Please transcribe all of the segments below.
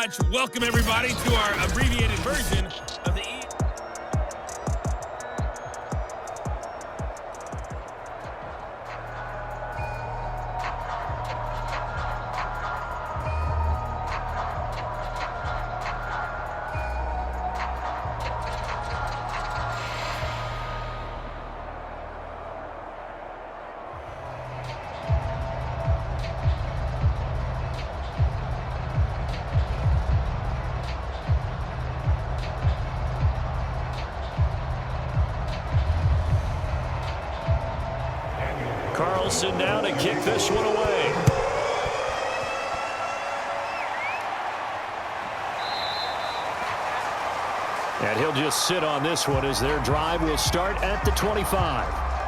much. Welcome, everybody, to our abbreviated version of the Carlson down to kick this one away. And he'll just sit on this one as their drive will start at the 25.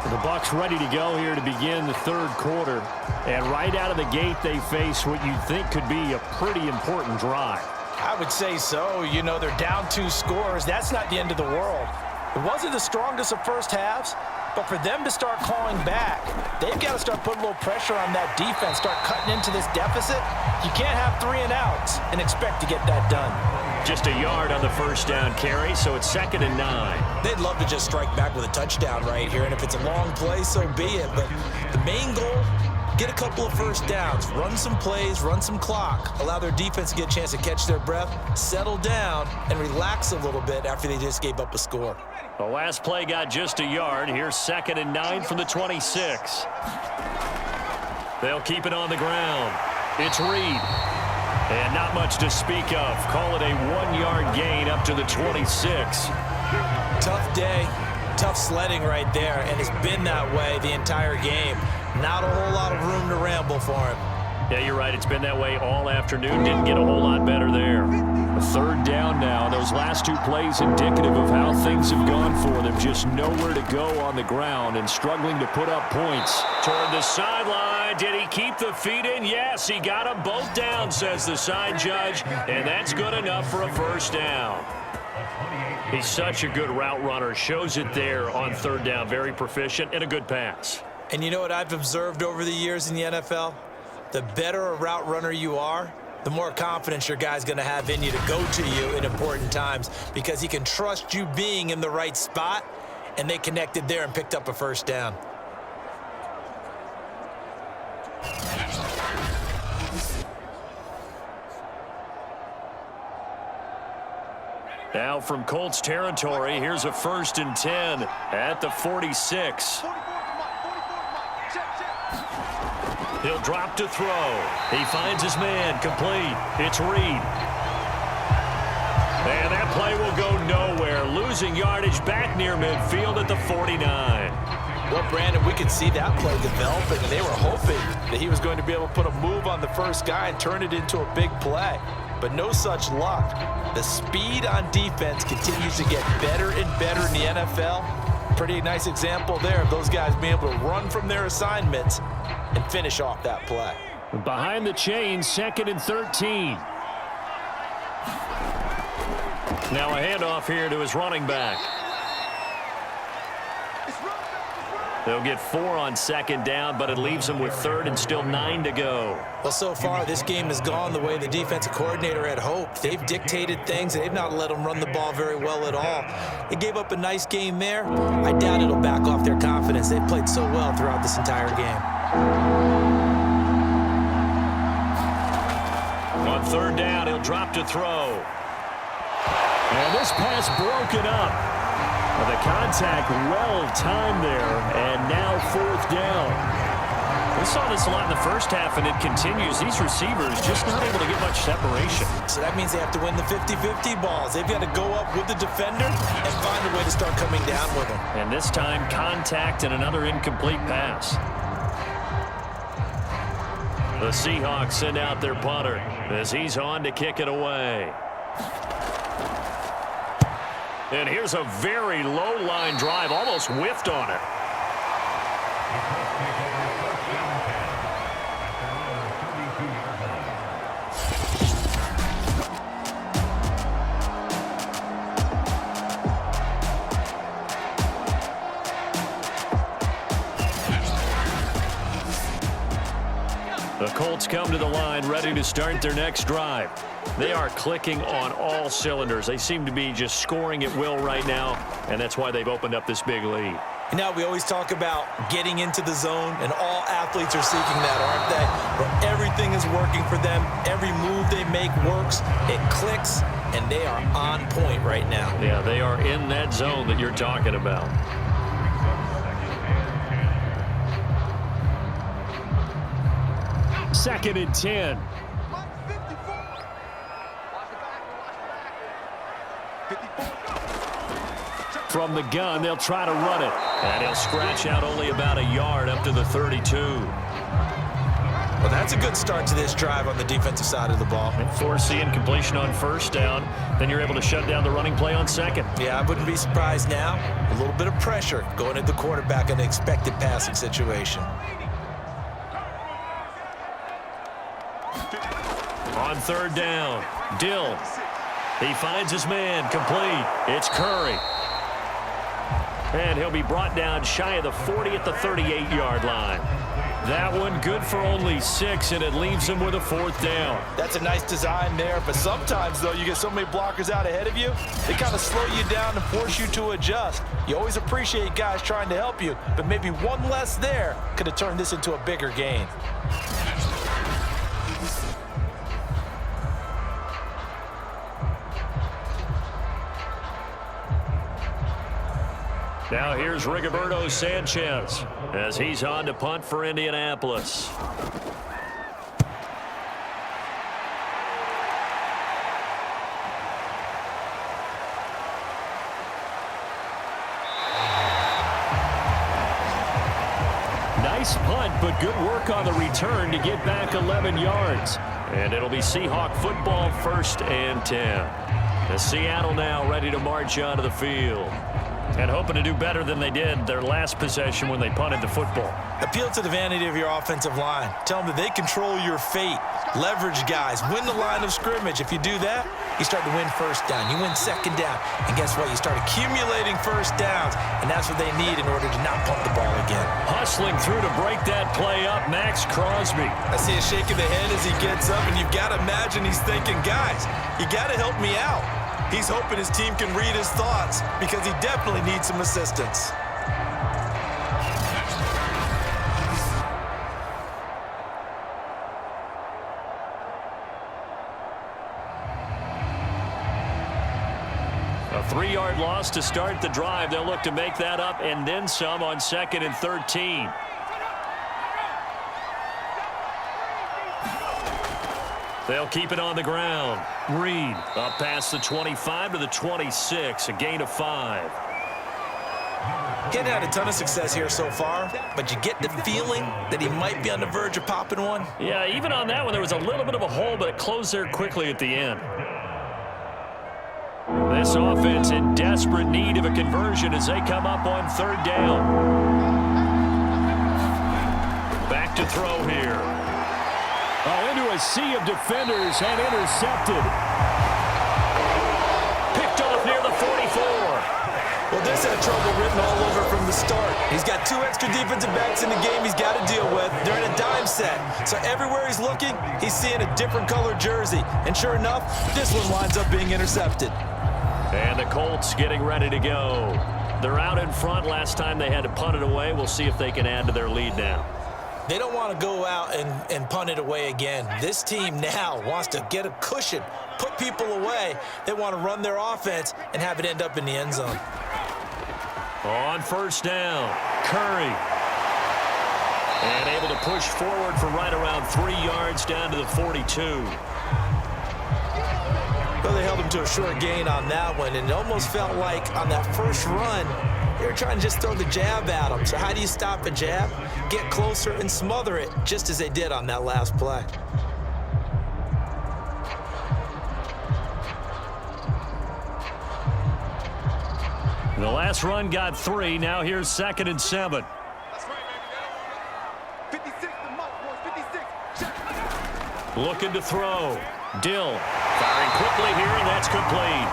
The Bucs ready to go here to begin the third quarter. And right out of the gate, they face what you'd think could be a pretty important drive. I would say so. You know, they're down 2 scores. That's not the end of the world. It wasn't the strongest of first halves, but for them to start clawing back, they've got to start putting a little pressure on that defense, start cutting into this deficit. You can't have 3 and outs and expect to get that done. Just a yard on the first down carry, so it's 2nd and 9. They'd love to just strike back with a touchdown right here, and if it's a long play, so be it. But the main goal, get a couple of first downs, run some plays, run some clock, allow their defense to get a chance to catch their breath, settle down, and relax a little bit after they just gave up a score. The last play got just a yard. Here's 2nd and 9 from the 26. They'll keep it on the ground. It's Reed. And not much to speak of. Call it a 1-yard gain up to the 26. Tough day, tough sledding right there, and it's been that way the entire game. Not a whole lot of room to ramble for him. Yeah, you're right. It's been that way all afternoon. Didn't get a whole lot better there. A 3rd down now. Those last 2 plays indicative of how things have gone for them. Just nowhere to go on the ground and struggling to put up points. Toward the sideline. Did he keep the feet in? Yes, he got them both down, says the side judge. And that's good enough for a first down. He's such a good route runner. Shows it there on 3rd down. Very proficient and a good pass. And you know what I've observed over the years in the NFL? The better a route runner you are, the more confidence your guy's going to have in you to go to you in important times because he can trust you being in the right spot, and they connected there and picked up a first down. Now from Colts territory, here's a 1st and 10 at the 46. He'll drop to throw. He finds his man complete. It's Reed. And that play will go nowhere. Losing yardage back near midfield at the 49. Well, Brandon, we could see that play developing. They were hoping that he was going to be able to put a move on the first guy and turn it into a big play. But no such luck. The speed on defense continues to get better and better in the NFL. Pretty nice example there of those guys being able to run from their assignments and finish off that play. Behind the chains, 2nd and 13. Now a handoff here to his running back. They'll get 4 on 2nd down, but it leaves them with 3rd and still 9 to go. Well, so far, this game has gone the way the defensive coordinator had hoped. They've dictated things. They've not let them run the ball very well at all. They gave up a nice game there. I doubt it'll back off their confidence. They've played so well throughout this entire game. On 3rd down, he'll drop to throw. And this pass broken up. The contact well timed there, and now 4th down. We saw this a lot in the first half, and it continues. These receivers just not able to get much separation. So that means they have to win the 50-50 balls. They've got to go up with the defender and find a way to start coming down with them. And this time, contact and another incomplete pass. The Seahawks send out their punter as he's on to kick it away. And here's a very low-line drive, almost whiffed on it. Colts come to the line ready to start their next drive. They are clicking on all cylinders. They seem to be just scoring at will right now, and that's why they've opened up this big lead. You know, we always talk about getting into the zone, and all athletes are seeking that, aren't they? Where everything is working for them. Every move they make works. It clicks, and they are on point right now. Yeah, they are in that zone that you're talking about. Second and 10. From the gun, they'll try to run it. And he'll scratch out only about a yard up to the 32. Well, that's a good start to this drive on the defensive side of the ball. And forcing incompletion on first down. Then you're able to shut down the running play on second. Yeah, I wouldn't be surprised now. A little bit of pressure going at the quarterback in an expected passing situation. On third down, Dill. He finds his man, complete. It's Curry. And he'll be brought down shy of the 40 at the 38-yard line. That one good for only 6, and it leaves him with a fourth down. That's a nice design there, but sometimes, though, you get so many blockers out ahead of you, they kind of slow you down and force you to adjust. You always appreciate guys trying to help you, but maybe one less there could have turned this into a bigger gain. Now here's Rigoberto Sanchez as he's on to punt for Indianapolis. Nice punt, but good work on the return to get back 11 yards. And it'll be Seahawk football, 1st and 10. The Seattle now ready to march onto the field. And hoping to do better than they did their last possession when they punted the football. Appeal to the vanity of your offensive line. Tell them that they control your fate. Leverage guys. Win the line of scrimmage. If you do that, you start to win first down. You win second down. And guess what? You start accumulating first downs. And that's what they need in order to not pump the ball again. Hustling through to break that play up, Max Crosby. I see a shake of the head as he gets up. And you've got to imagine he's thinking, guys, you got to help me out. He's hoping his team can read his thoughts because he definitely needs some assistance. A 3-yard loss to start the drive. They'll look to make that up and then some on 2nd and 13. They'll keep it on the ground. Reed up past the 25 to the 26, a gain of 5. Getting had a ton of success here so far, but you get the feeling that he might be on the verge of popping one. Yeah, even on that one, there was a little bit of a hole, but it closed there quickly at the end. This offense in desperate need of a conversion as they come up on 3rd down. Back to throw here. Oh, into a sea of defenders and intercepted. Picked off near the 44. Well, this had trouble written all over from the start. He's got 2 extra defensive backs in the game he's got to deal with. They're in a dime set. So everywhere he's looking, he's seeing a different color jersey. And sure enough, this one winds up being intercepted. And the Colts getting ready to go. They're out in front. Last time they had to punt it away. We'll see if they can add to their lead now. They don't want to go out and punt it away again. This team now wants to get a cushion, put people away. They want to run their offense and have it end up in the end zone. On 1st down, Curry. And able to push forward for right around 3 yards down to the 42. Well, they held him to a short gain on that one, and it almost felt like on that first run, they were trying to just throw the jab at him. So how do you stop a jab? Get closer and smother it, just as they did on that last play. The last run got 3. Now here's 2nd and 7. Looking to throw. Dill firing quickly here, and that's complete.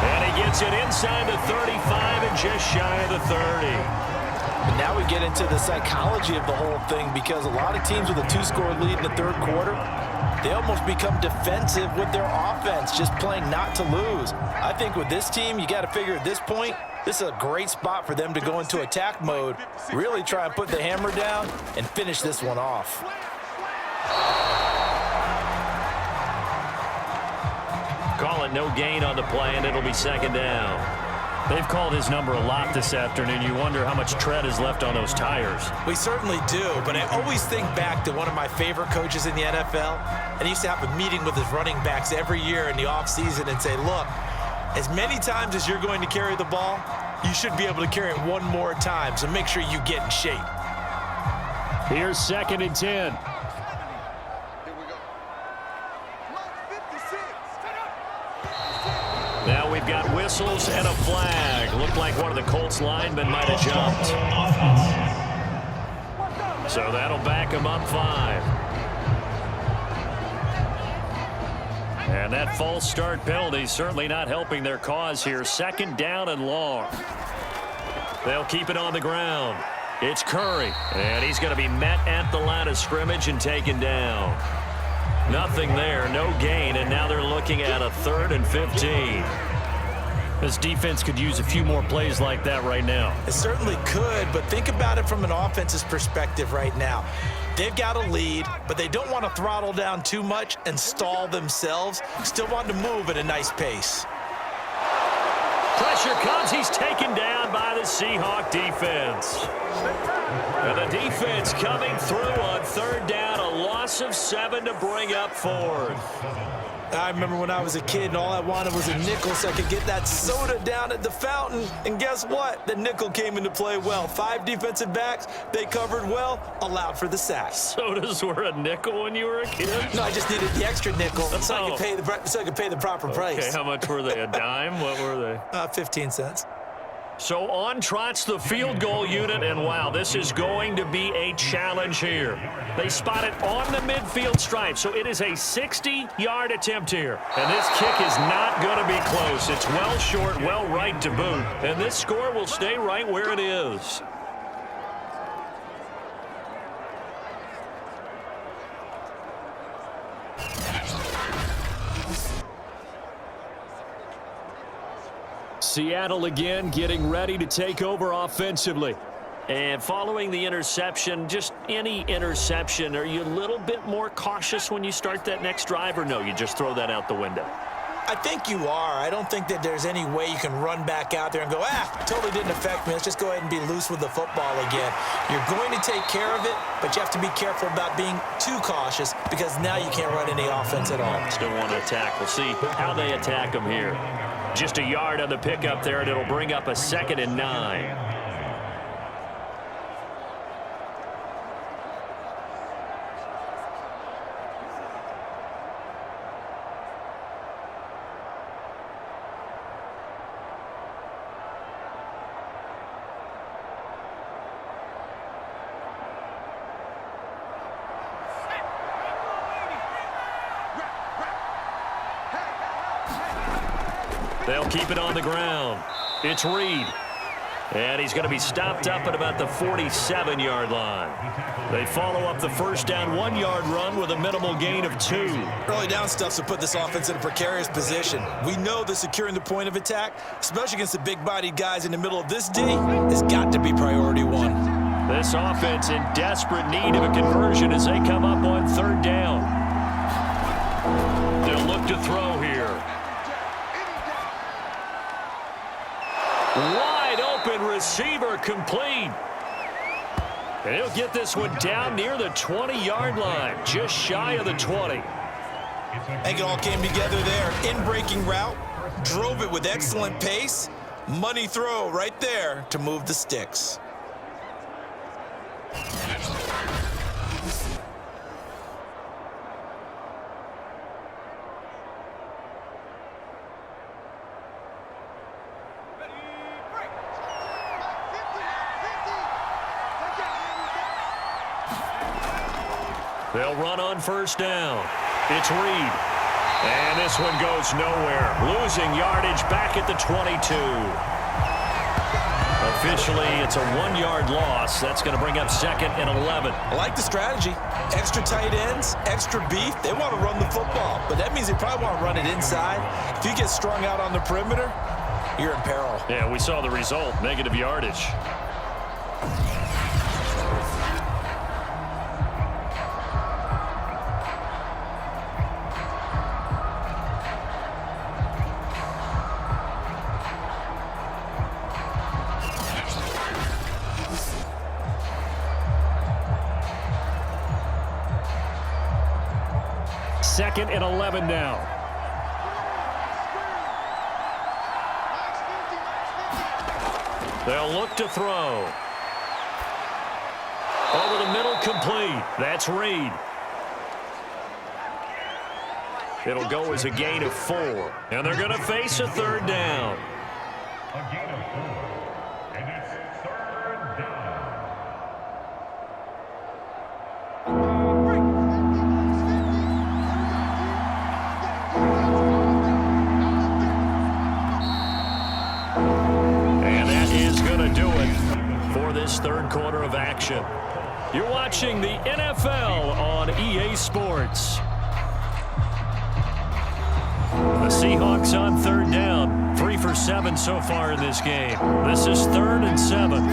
And he gets it inside the 35 and just shy of the 30. And now we get into the psychology of the whole thing, because a lot of teams with a 2-score lead in the third quarter, they almost become defensive with their offense, just playing not to lose. I think with this team, you got to figure at this point, this is a great spot for them to go into attack mode, really try and put the hammer down and finish this one off. Call it no gain on the play, and it'll be second down. They've called his number a lot this afternoon. You wonder how much tread is left on those tires. We certainly do, but I always think back to one of my favorite coaches in the NFL, and he used to have a meeting with his running backs every year in the offseason and say, look, as many times as you're going to carry the ball, you should be able to carry it one more time, so make sure you get in shape. Here's 2nd and 10. Now we've got whistles and a flag. Looked like one of the Colts linemen might have jumped. So that'll back him up 5. And that false start penalty certainly not helping their cause here. 2nd down and long. They'll keep it on the ground. It's Curry, and he's going to be met at the line of scrimmage and taken down. Nothing there, no gain, and now they're looking at a 3rd and 15. This defense could use a few more plays like that right now. It certainly could, but think about it from an offense's perspective right now. They've got a lead, but they don't want to throttle down too much and stall themselves. Still want to move at a nice pace. Pressure comes. He's taken down by the Seahawks defense. And the defense coming through on 3rd down, a loss of 7 to bring up 4th. I remember when I was a kid and all I wanted was a nickel so I could get that soda down at the fountain. And guess what? The nickel came into play well. 5 defensive backs, they covered well, allowed for the sack. Sodas were a nickel when you were a kid? No, I just needed the extra nickel so I could pay the proper price. Okay, how much were they? A dime? What were they? 15 cents. So on trots the field goal unit, and wow, this is going to be a challenge here. They spot it on the midfield stripe, so it is a 60-yard attempt here. And this kick is not going to be close. It's well short, well right to boot. And this score will stay right where it is. Seattle again getting ready to take over offensively. And following the interception, just any interception, are you a little bit more cautious when you start that next drive, or no, you just throw that out the window? I think you are. I don't think that there's any way you can run back out there and go, totally didn't affect me. Let's just go ahead and be loose with the football again. You're going to take care of it, but you have to be careful about being too cautious because now you can't run any offense at all. Still want to attack. We'll see how they attack them here. Just a yard on the pickup there, and it'll bring up a 2nd and 9. They'll keep it on the ground. It's Reed. And he's going to be stopped up at about the 47-yard line. They follow up the first down 1-yard run with a minimal gain of 2. Early down stuff to put this offense in a precarious position. We know that securing the point of attack, especially against the big-bodied guys in the middle of this D, has got to be priority 1. This offense in desperate need of a conversion as they come up on 3rd down. They'll look to throw here. Wide open receiver complete. And he'll get this one down near the 20-yard line, just shy of the 20. I think it all came together there. In-breaking route, drove it with excellent pace. Money throw right there to move the sticks. They'll run on first down. It's Reed. And this one goes nowhere. Losing yardage back at the 22. A Officially, it's a 1-yard loss. That's going to bring up 2nd and 11. I like the strategy. Extra tight ends, extra beef. They want to run the football, but that means they probably want to run it inside. If you get strung out on the perimeter, you're in peril. Yeah, we saw the result, negative yardage. Second and 11 now. They'll look to throw. Over the middle, complete. That's Reed. It'll go as a gain of 4. And they're going to face a 3rd down. A gain of 4. And it's 3rd down. This 3rd quarter of action. You're watching the NFL on EA Sports. The Seahawks on 3rd down. 3 for 7 so far in this game. This is 3rd and 7.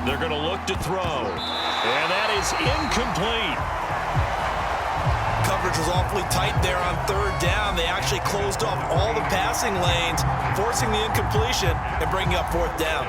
They're going to look to throw. And that is incomplete. Coverage was awfully tight there on 3rd down. They actually closed off all the passing lanes, forcing the incompletion and bringing up 4th down.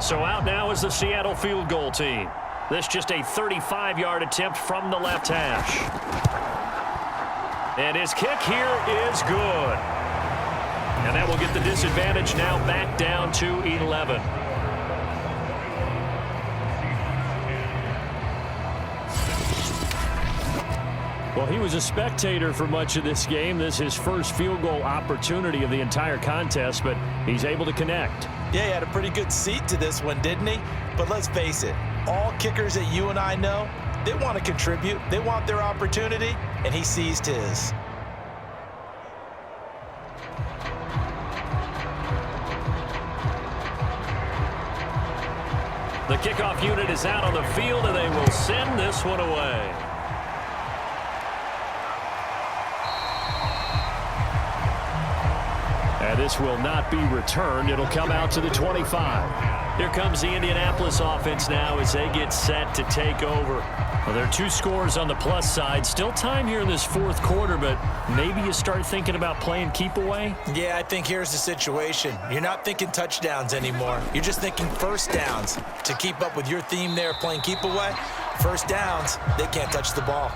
So out now is the Seattle field goal team. This just a 35-yard attempt from the left hash. And his kick here is good. And that will get the disadvantage now back down to 11. Well, he was a spectator for much of this game. This is his first field goal opportunity of the entire contest, but he's able to connect. Yeah, he had a pretty good seat to this one, didn't he? But let's face it, all kickers that you and I know, they want to contribute. They want their opportunity, and he seized his. The kickoff unit is out on the field, and they will send this one away. And this will not be returned. It'll come out to the 25. Here comes the Indianapolis offense now as they get set to take over. Well, there are 2 scores on the plus side. Still time here in this 4th quarter, but maybe you start thinking about playing keep away? Yeah, I think here's the situation. You're not thinking touchdowns anymore. You're just thinking 1st downs. To keep up with your theme there, playing keep away, 1st downs, they can't touch the ball.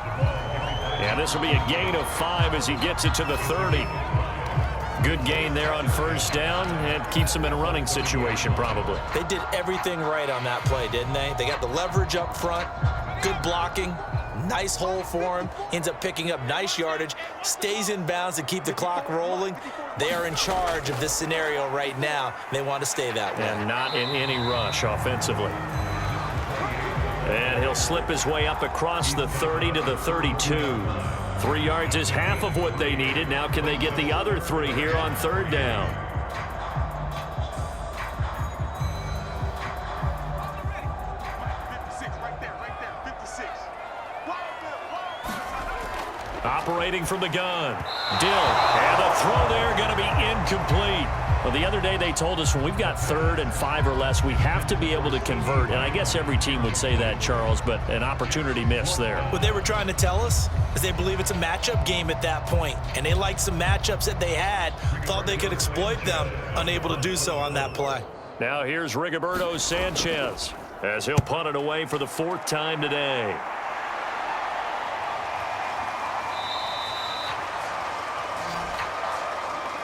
Yeah, this will be a gain of 5 as he gets it to the 30. Good gain there on 1st down, and keeps him in a running situation probably. They did everything right on that play, didn't they? They got the leverage up front, good blocking, nice hole for him, ends up picking up nice yardage, stays in bounds to keep the clock rolling. They are in charge of this scenario right now. They want to stay that way. And not in any rush offensively. And he'll slip his way up across the 30 to the 32. 3 yards is half of what they needed. Now can they get the other 3 here on 3rd down? Operating from the gun. Dill. And the throw there going to be incomplete. Well, the other day they told us when we've got 3rd and 5 or less, we have to be able to convert. And I guess every team would say that, Charles, but an opportunity missed there. What they were trying to tell us is they believe it's a matchup game at that point. And they liked some matchups that they had, thought they could exploit them, unable to do so on that play. Now here's Rigoberto Sanchez as he'll punt it away for the 4th time today.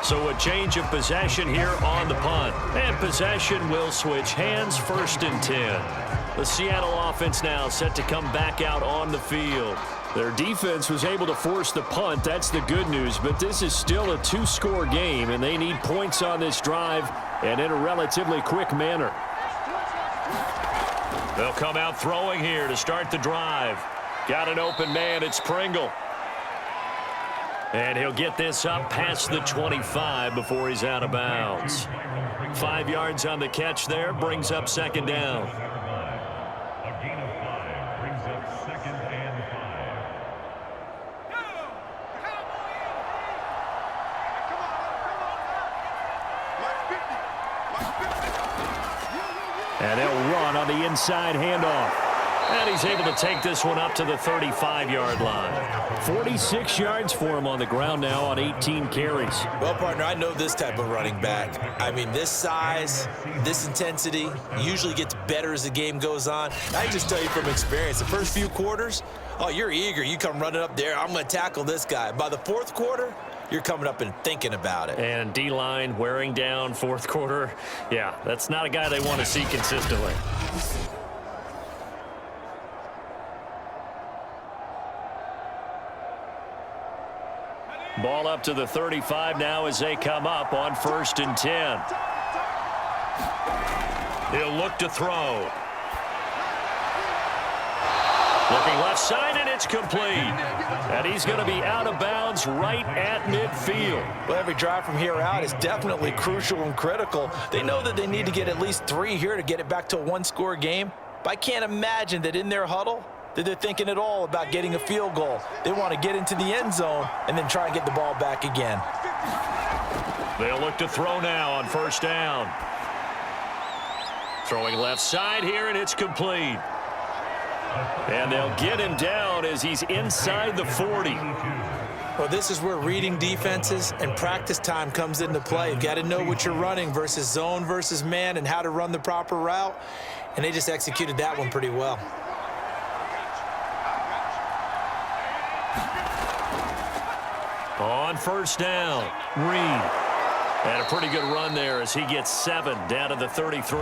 So a change of possession here on the punt. And possession will switch hands, 1st and 10. The Seattle offense now set to come back out on the field. Their defense was able to force the punt. That's the good news. But this is still a 2-score game, and they need points on this drive and in a relatively quick manner. They'll come out throwing here to start the drive. Got an open man. It's Pringle. And he'll get this up past the 25 before he's out of bounds. 5 yards on the catch there. Brings up second down. A gain of 5 brings up 2nd and 5. And they'll run on the inside handoff. And he's able to take this one up to the 35-yard line. 46 yards for him on the ground now on 18 carries. Well, partner, I know this type of running back. I mean, this size, this intensity usually gets better as the game goes on. I can just tell you from experience, the first few quarters, oh, you're eager. You come running up there, I'm going to tackle this guy. By the fourth quarter, you're coming up and thinking about it. And D-line wearing down fourth quarter. Yeah, that's not a guy they want to see consistently. Ball up to the 35 now as they come up on 1st and 10. He'll look to throw. Looking left side, and it's complete. And he's going to be out of bounds right at midfield. Well, every drive from here out is definitely crucial and critical. They know that they need to get at least 3 here to get it back to a one-score game. But I can't imagine that in their huddle that they're thinking at all about getting a field goal. They want to get into the end zone and then try and get the ball back again. They'll look to throw now on 1st down. Throwing left side here, and it's complete. And they'll get him down as he's inside the 40. Well, this is where reading defenses and practice time comes into play. You've got to know what you're running versus zone versus man and how to run the proper route. And they just executed that one pretty well. On 1st down, Reed. And a pretty good run there as he gets 7 down to the 33.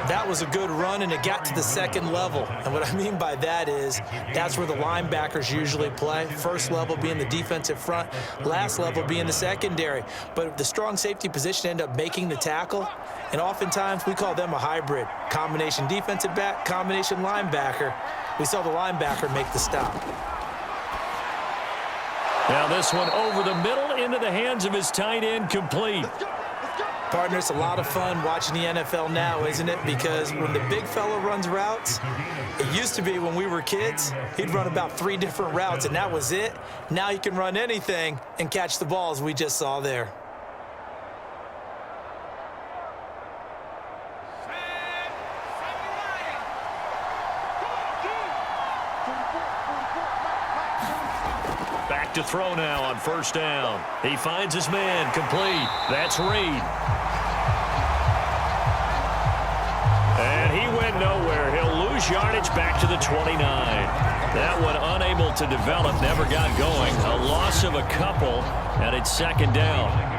That was a good run, and it got to the 2nd level. And what I mean by that is that's where the linebackers usually play. First level being the defensive front, last level being the secondary. But the strong safety position ended up making the tackle, and oftentimes we call them a hybrid. Combination defensive back, combination linebacker. We saw the linebacker make the stop. Now this one over the middle into the hands of his tight end, complete. Partner, it's a lot of fun watching the NFL now, isn't it? Because when the big fella runs routes, it used to be when we were kids, he'd run about 3 different routes, and that was it. Now you can run anything and catch the ball, as we just saw there. Back to throw now on 1st down. He finds his man, complete. That's Reed. And he went nowhere. He'll lose yardage back to the 29. That one unable to develop, never got going. A loss of a couple, and it's 2nd down.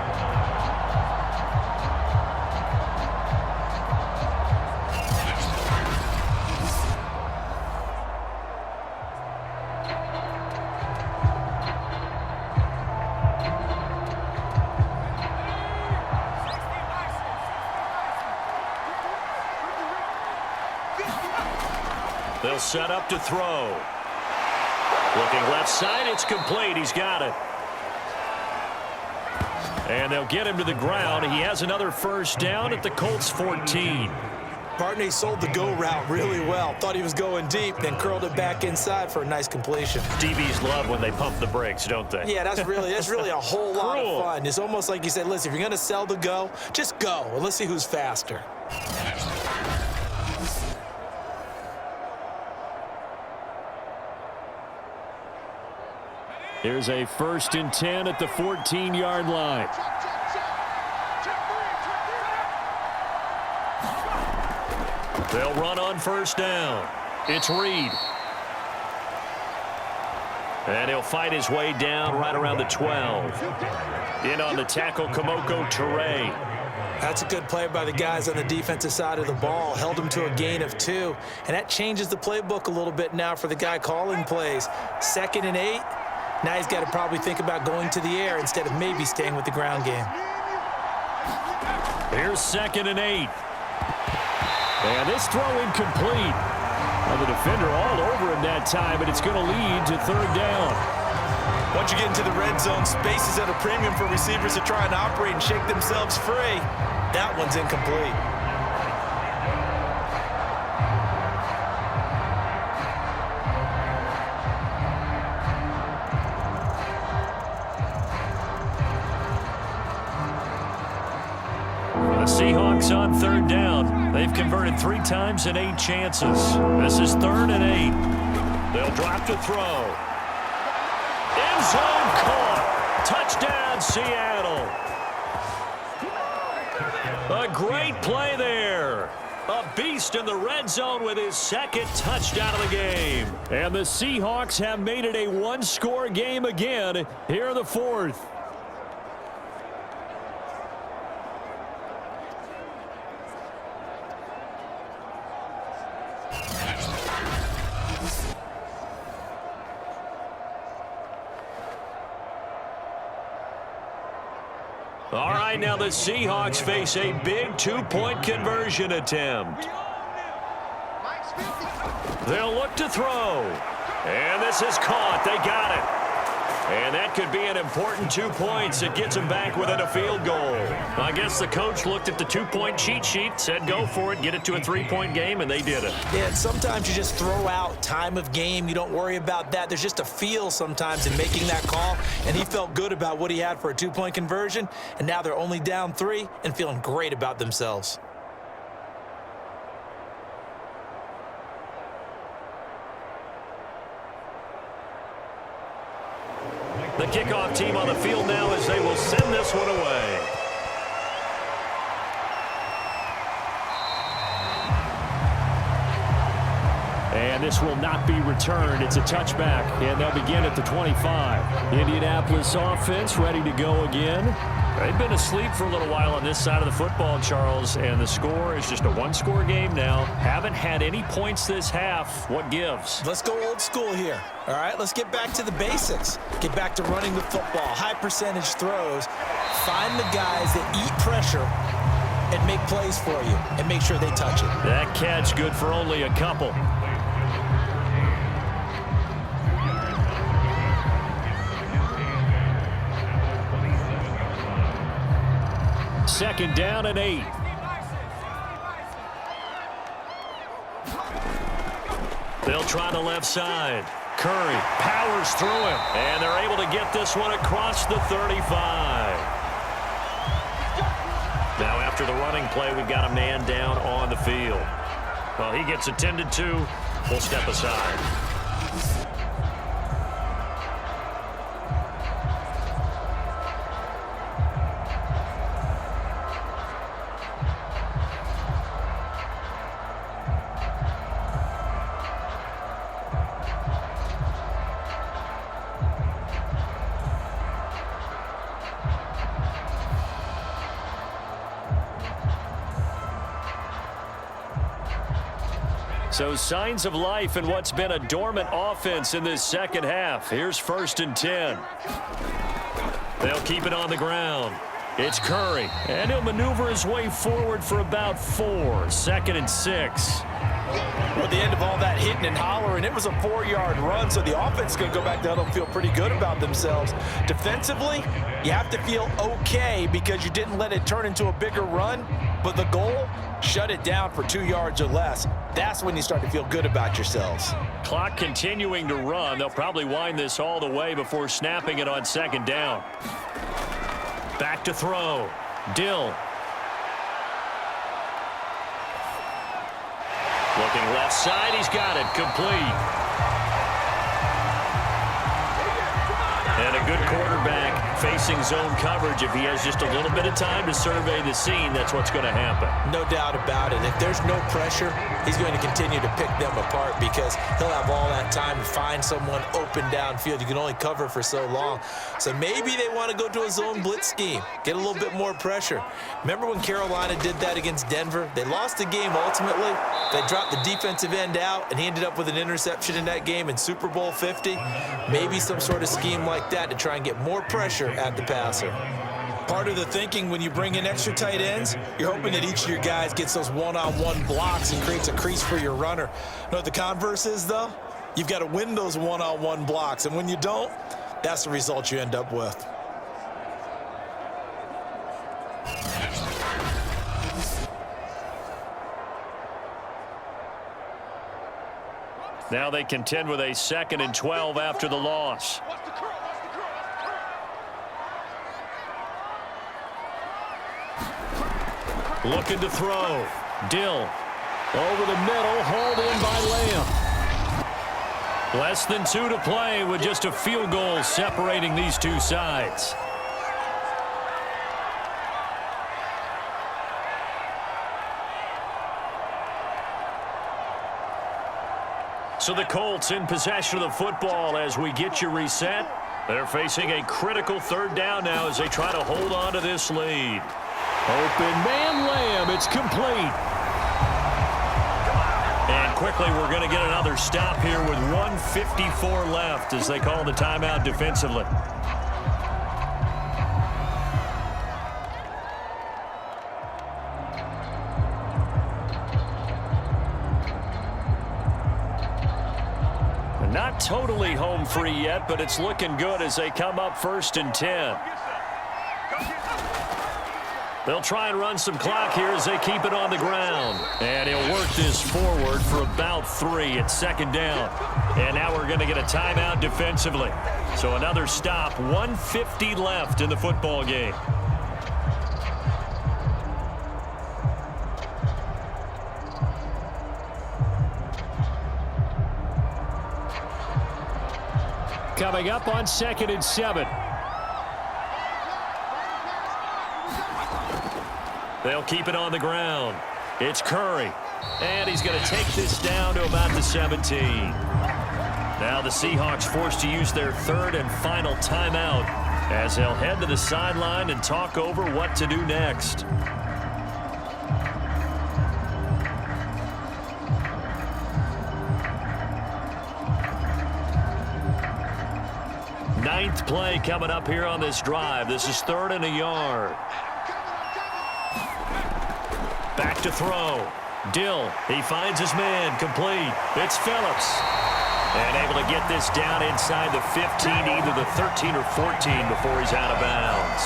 They'll set up to throw. Looking left side, it's complete. He's got it. And they'll get him to the ground. He has another 1st down at the Colts 14. Partner, he sold the go route really well. Thought he was going deep, then curled it back inside for a nice completion. DBs love when they pump the brakes, don't they? Yeah, that's really a whole lot of fun. It's almost like you said, listen, if you're going to sell the go, just go. And let's see who's faster. Here's a 1st and 10 at the 14-yard line. They'll run on 1st down. It's Reed. And he'll fight his way down right around the 12. In on the tackle, Kamoko Toure. That's a good play by the guys on the defensive side of the ball. Held him to a gain of 2. And that changes the playbook a little bit now for the guy calling plays. 2nd and 8. Now he's got to probably think about going to the air instead of maybe staying with the ground game. Here's 2nd and 8. And this throw incomplete. Well, the defender all over him that time, but it's going to lead to third down. Once you get into the red zone, space is at a premium for receivers to try and operate and shake themselves free. That one's incomplete. The Seahawks on third down. They've converted 3 times in 8 chances. This is 3rd and 8. They'll drop to throw. End zone caught. Touchdown, Seattle. A great play there. A beast in the red zone with his 2nd touchdown of the game. And the Seahawks have made it a 1-score game again here in the 4th. All right, now the Seahawks face a big 2-point conversion attempt. They'll look to throw. And this is caught. They got it. And that could be an important 2 points. It gets them back within a field goal. I guess the coach looked at the 2-point cheat sheet, said go for it, get it to a 3-point game, and they did it. Yeah, and sometimes you just throw out time of game. You don't worry about that. There's just a feel sometimes in making that call, and he felt good about what he had for a 2-point conversion, and now they're only down 3 and feeling great about themselves. The kickoff team on the field now as they will send this one away. And this will not be returned. It's a touchback, and they'll begin at the 25. Indianapolis offense ready to go again. They've been asleep for a little while on this side of the football, Charles, and the score is just a 1-score game now. Haven't had any points this half. What gives? Let's go old school here. All right, let's get back to the basics. Get back to running the football, high percentage throws. Find the guys that eat pressure and make plays for you and make sure they touch it. That catch good for only a couple. Second down and 8. They'll try the left side. Curry powers through him, and they're able to get this one across the 35. Now after the running play, we've got a man down on the field. Well, he gets attended to. We'll step aside. So signs of life in what's been a dormant offense in this second half. Here's 1st and 10. They'll keep it on the ground. It's Curry, and he'll maneuver his way forward for about 4. 2nd and 6. Well, at the end of all that hitting and hollering, it was a 4-yard run, so the offense is going to go back down and feel pretty good about themselves. Defensively, you have to feel okay because you didn't let it turn into a bigger run, but the goal, shut it down for 2 yards or less. That's when you start to feel good about yourselves. Clock continuing to run. They'll probably wind this all the way before snapping it on 2nd down. Back to throw. Dill. Looking left side, he's got it, complete. And a good quarterback facing zone coverage. If he has just a little bit of time to survey the scene, that's what's going to happen. No doubt about it. If there's no pressure, he's going to continue to pick them apart because he'll have all that time to find someone open downfield. You can only cover for so long. So maybe they want to go to a zone blitz scheme, get a little bit more pressure. Remember when Carolina did that against Denver? They lost the game ultimately. They dropped the defensive end out, and he ended up with an interception in that game in Super Bowl 50. Maybe some sort of scheme like that to try and get more pressure at the passer. Part of the thinking when you bring in extra tight ends, you're hoping that each of your guys gets those one-on-one blocks and creates a crease for your runner. You know what the converse is, though? You've got to win those one-on-one blocks, and when you don't, that's the result you end up with. Now they contend with a 2nd and 12 after the loss. Looking to throw. Dill over the middle, hauled in by Lamb. Less than 2 to play with just a field goal separating these two sides. So the Colts in possession of the football as we get you reset. They're facing a critical 3rd down now as they try to hold on to this lead. Open man Lamb. It's complete. And quickly we're going to get another stop here with 1:54 left as they call the timeout defensively. Not totally home free yet, but it's looking good as they come up 1st and 10. They'll try and run some clock here as they keep it on the ground. And he'll work this forward for about 3 at 2nd down. And now we're going to get a timeout defensively. So another stop, 1:50 left in the football game. Coming up on 2nd and 7. They'll keep it on the ground. It's Curry. And he's going to take this down to about the 17. Now the Seahawks forced to use their 3rd and final timeout as they'll head to the sideline and talk over what to do next. Ninth play coming up here on this drive. This is 3rd and a yard. Back to throw. Dill, he finds his man, complete. It's Phillips. And able to get this down inside the 15, either the 13 or 14 before he's out of bounds.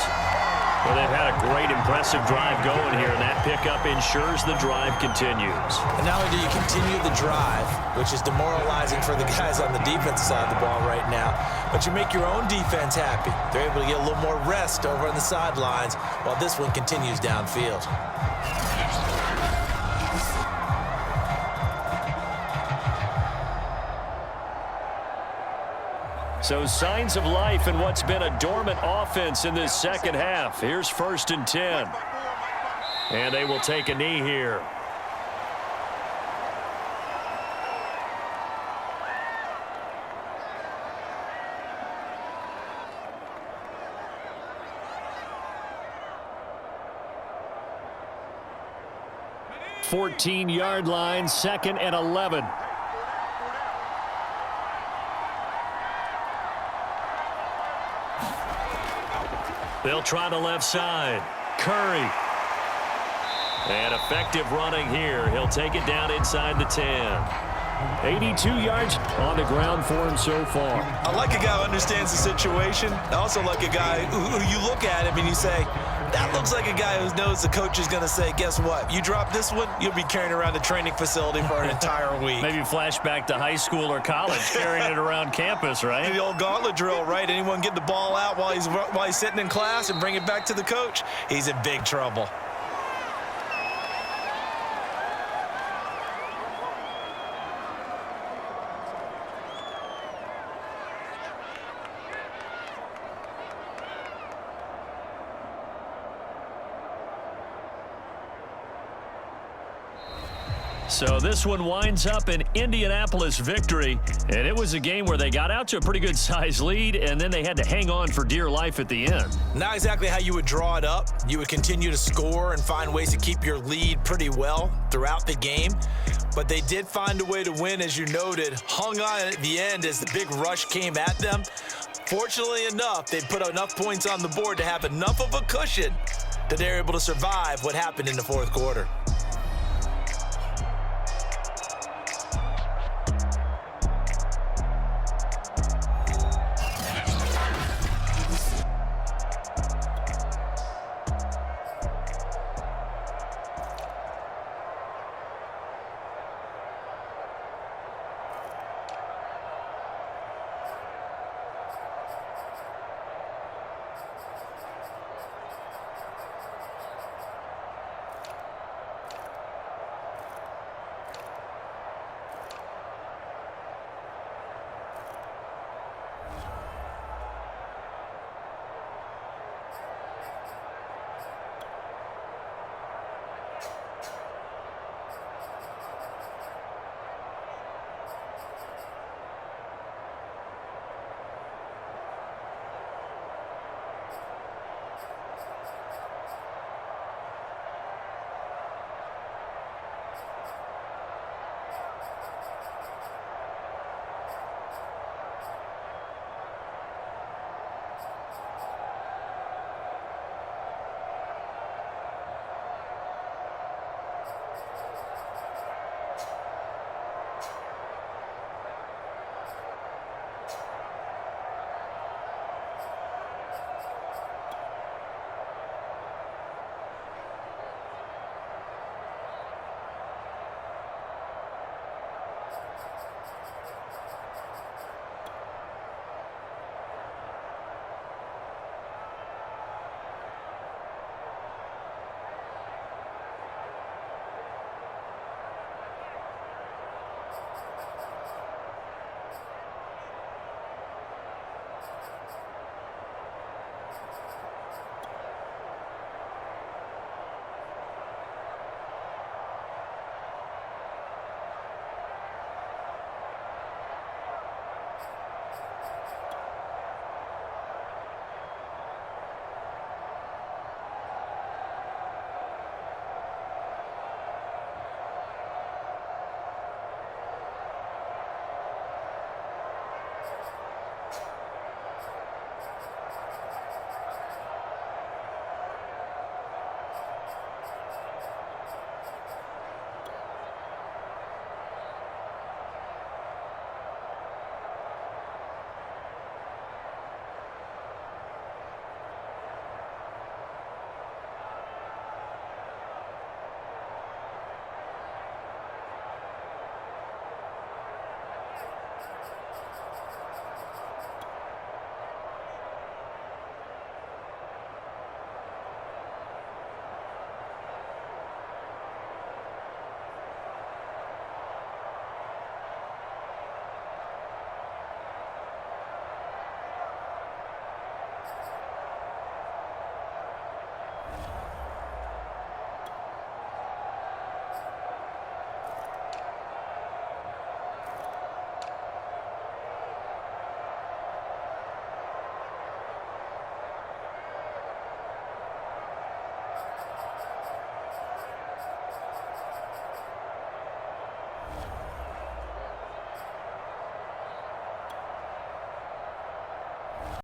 Well, they've had a great, impressive drive going here, and that pickup ensures the drive continues. And not only do you continue the drive, which is demoralizing for the guys on the defensive side of the ball right now, but you make your own defense happy. They're able to get a little more rest over on the sidelines while this one continues downfield. So signs of life in what's been a dormant offense in this 2nd half. Here's 1st and 10. And they will take a knee here. Fourteen-yard line, 2nd and 11. They'll try the left side. Curry. And effective running here. He'll take it down inside the 10. 82 yards on the ground for him so far. I like a guy who understands the situation. I also like a guy who you look at him and you say, that looks like a guy who knows the coach is going to say, guess what? You drop this one, you'll be carrying around the training facility for an entire week. Maybe flashback to high school or college, carrying it around campus, right? The old gauntlet drill, right? Anyone get the ball out while he's sitting in class and bring it back to the coach, he's in big trouble. So this one winds up an Indianapolis victory, and it was a game where they got out to a pretty good size lead, and then they had to hang on for dear life at the end. Not exactly how you would draw it up. You would continue to score and find ways to keep your lead pretty well throughout the game, but they did find a way to win, as you noted, hung on at the end as the big rush came at them. Fortunately enough, they put enough points on the board to have enough of a cushion that they're able to survive what happened in the fourth quarter.